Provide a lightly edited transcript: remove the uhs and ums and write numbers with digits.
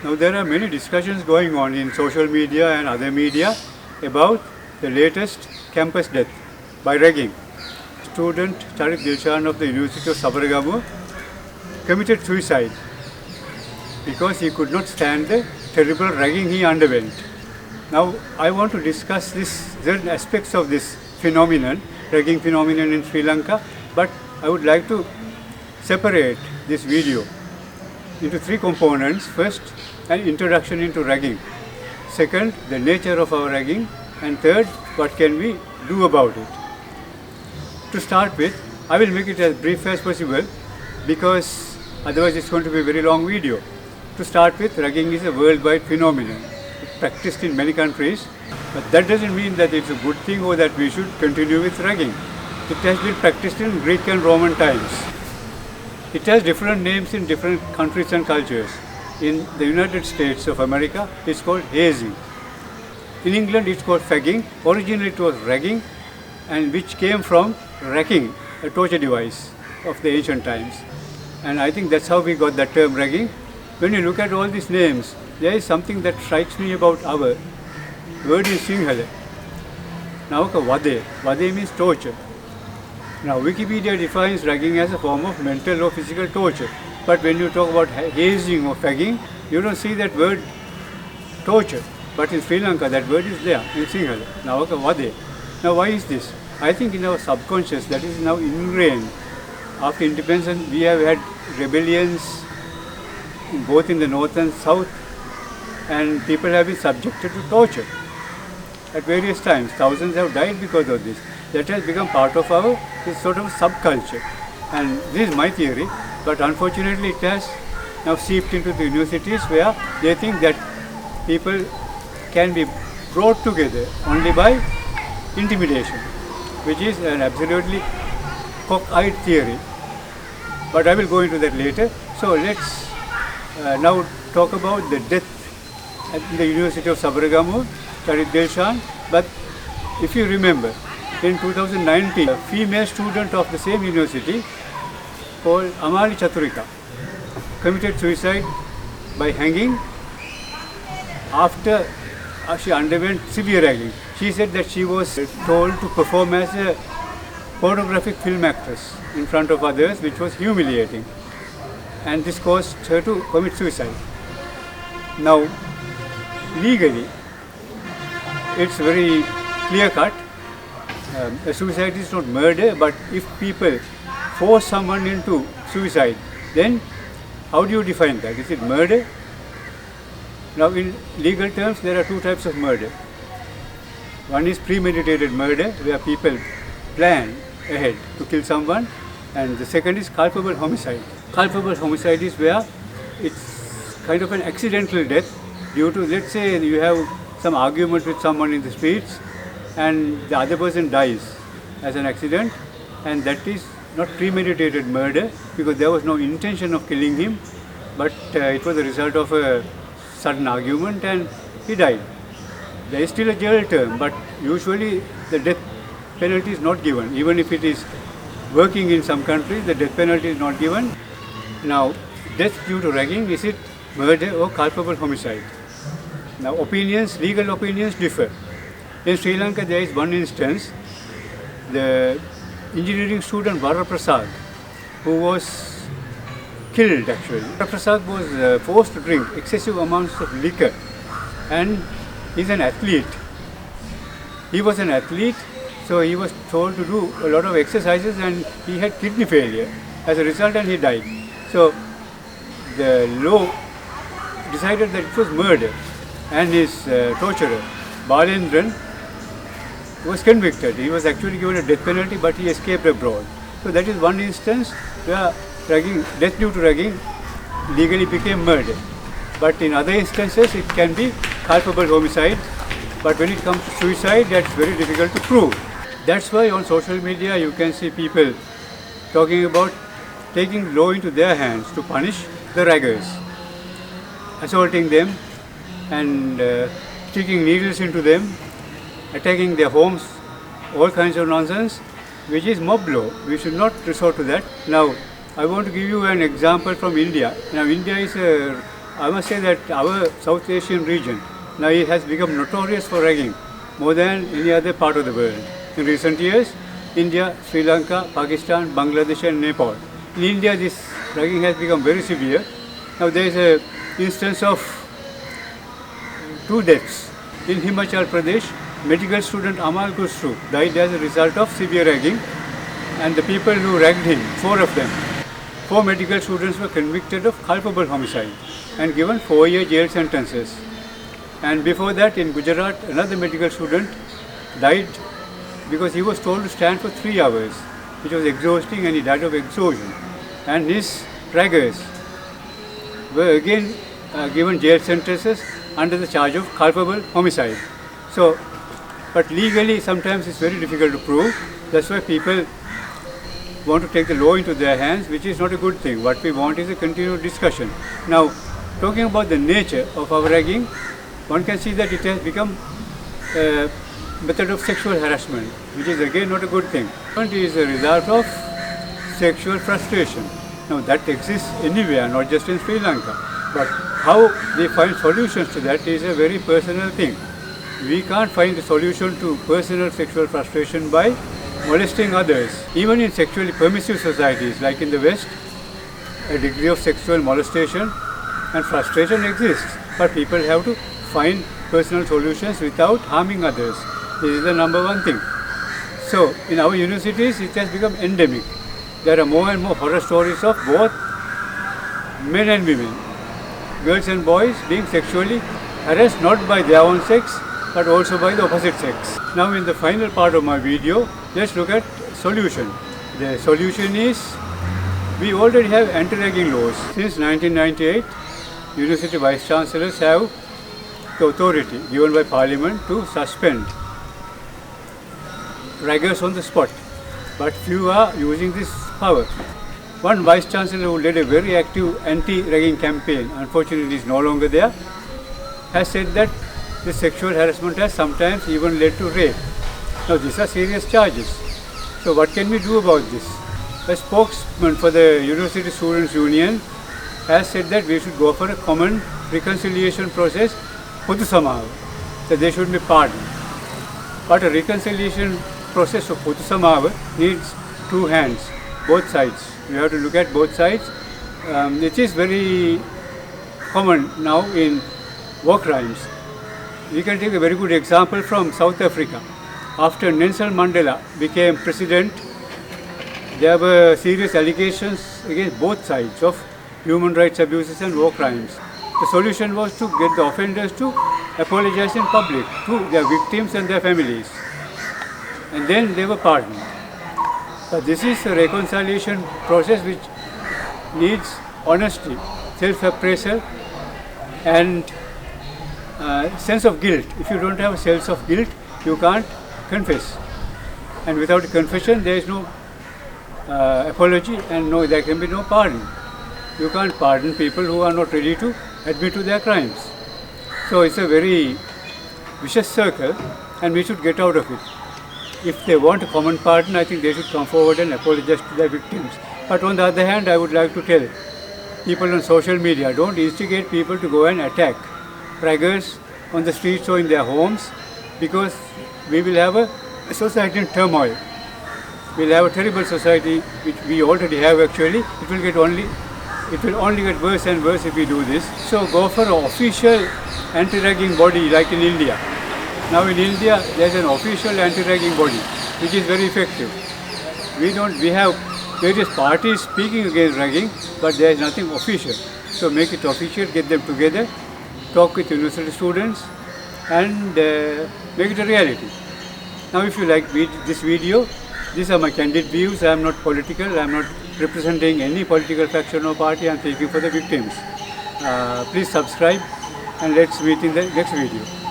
Now there are many discussions going on in social media and other media about the latest campus death by ragging. Student Tariq Dilshan of the University of Sabaragamu committed suicide because he could not stand the terrible ragging he underwent. Now I want to discuss certain aspects of this phenomenon, ragging phenomenon in Sri Lanka, but I would like to separate this video into three components. First, an introduction into ragging. Second, the nature of our ragging. And third, what can we do about it. To start with, I will make it as brief as possible because otherwise it's going to be a very long video. To start with, ragging is a worldwide phenomenon. It's practiced in many countries, but that doesn't mean that it's a good thing or that we should continue with ragging. It has been practiced in Greek and Roman times. It has different names in different countries and cultures. In the United States of America, it's called hazing. In England, it's called fagging. Originally, it was ragging, and which came from racking, a torture device of the ancient times. And I think that's how we got that term ragging. When you look at all these names, there is something that strikes me about our word in Sinhala. Nawaka vade. Vade means torture. Now, Wikipedia defines ragging as a form of mental or physical torture. But when you talk about hazing or fagging, you don't see that word torture. But in Sri Lanka, that word is there in Sinhala. Nawaka vade. Now, why is this? I think in our subconscious, that is now ingrained. After independence, we have had rebellions both in the north and south, and people have been subjected to torture at various times. Thousands have died because of this. That has become part of our this sort of subculture. And this is my theory, but unfortunately it has now seeped into the universities where they think that people can be brought together only by intimidation, which is an absolutely cockeyed theory. But I will go into that later. So let's now talk about the death at the University of Sabaragamu, Tariq Dilshan. But if you remember, in 2019, a female student of the same university called Amali Chaturika committed suicide by hanging after she underwent severe ragging. She said that she was told to perform as a pornographic film actress in front of others, which was humiliating. And this caused her to commit suicide. Now, legally, it's very clear-cut. A suicide is not murder, but if people force someone into suicide, then how do you define that? Is it murder? Now, in legal terms, there are two types of murder. One is premeditated murder, where people plan ahead to kill someone, and the second is culpable homicide. Culpable homicide is where it's kind of an accidental death due to, let's say, you have some argument with someone in the streets and the other person dies as an accident, and that is not premeditated murder because there was no intention of killing him, but it was the result of a sudden argument and he died. There is still a jail term, but usually the death penalty is not given. Even if it is working in some countries, the death penalty is not given. Now, death due to ragging, is it murder or culpable homicide? Now, legal opinions differ. In Sri Lanka, there is one instance, the engineering student Vara Prasad, who was killed actually. Vara Prasad was forced to drink excessive amounts of liquor, and he's an athlete. He was an athlete, so he was told to do a lot of exercises and he had kidney failure as a result, and he died. So the law decided that it was murder, and his torturer, Balendran, was convicted. He was actually given a death penalty, but he escaped abroad. So that is one instance where death due to ragging legally became murder. But in other instances, it can be culpable homicide. But when it comes to suicide, that's very difficult to prove. That's why on social media you can see people talking about taking law into their hands to punish the raggers, assaulting them and sticking needles into them, attacking their homes, all kinds of nonsense, which is mob law. We should not resort to that. Now, I want to give you an example from India. Now, India is a I must say that our South Asian region now it has become notorious for ragging more than any other part of the world. In recent years, India, Sri Lanka, Pakistan, Bangladesh and Nepal. In India, this ragging has become very severe. Now there is an instance of 2 deaths. In Himachal Pradesh, medical student Amal Khusru died as a result of severe ragging, and the people who ragged him, 4 of them, 4 medical students were convicted of culpable homicide and given 4-year jail sentences. And before that, in Gujarat, another medical student died because he was told to stand for 3 hours, which was exhausting, and he died of exhaustion. And his raggers were again given jail sentences under the charge of culpable homicide. So, but legally sometimes it's very difficult to prove. That's why people want to take the law into their hands, which is not a good thing. What we want is a continued discussion. Now, talking about the nature of our ragging, one can see that it has become a method of sexual harassment, which is again not a good thing. It is a result of sexual frustration. Now that exists anywhere, not just in Sri Lanka. But how they find solutions to that is a very personal thing. We can't find a solution to personal sexual frustration by molesting others. Even in sexually permissive societies like in the West, a degree of sexual molestation and frustration exists, but people have to find personal solutions without harming others. This is the number one thing. So in our universities it has become endemic. There are more and more horror stories of both men and women, girls and boys being sexually harassed not by their own sex but also by the opposite sex. Now in the final part of my video, let's look at solution. The solution is, we already have anti-ragging laws. Since 1998, university vice chancellors have the authority given by Parliament to suspend raggers on the spot, but few are using this power. One vice chancellor who led a very active anti-ragging campaign, unfortunately is no longer there, has said that the sexual harassment has sometimes even led to rape. Now these are serious charges. So what can we do about this? A spokesman for the University Students' Union has said that we should go for a common reconciliation process, Pudu Samaha, that they should be pardoned. But a reconciliation process of Pudu Samaha needs 2 hands, both sides. We have to look at both sides. It is very common now in war crimes. We can take a very good example from South Africa. After Nelson Mandela became president, there were serious allegations against both sides of human rights abuses and war crimes. The solution was to get the offenders to apologize in public to their victims and their families. And then they were pardoned. But this is a reconciliation process which needs honesty, self-appraisal and sense of guilt. If you don't have a sense of guilt, you can't confess. And without a confession, there is no apology and there can be no pardon. You can't pardon people who are not ready to admit to their crimes. So it's a very vicious circle and we should get out of it. If they want a common pardon, I think they should come forward and apologize to their victims. But on the other hand, I would like to tell people on social media, don't instigate people to go and attack raggers on the streets or in their homes, because we will have a society in turmoil. We will have a terrible society, which we already have actually. It will only get worse and worse if we do this. So go for an official anti-ragging body like in India. Now in India there is an official anti-ragging body which is very effective. We have various parties speaking against ragging, but there is nothing official. So make it official, get them together, talk with university students and make it a reality. Now if you like this video, these are my candid views. I am not political, I am not representing any political faction or party. I am speaking for the victims. Please subscribe and let's meet in the next video.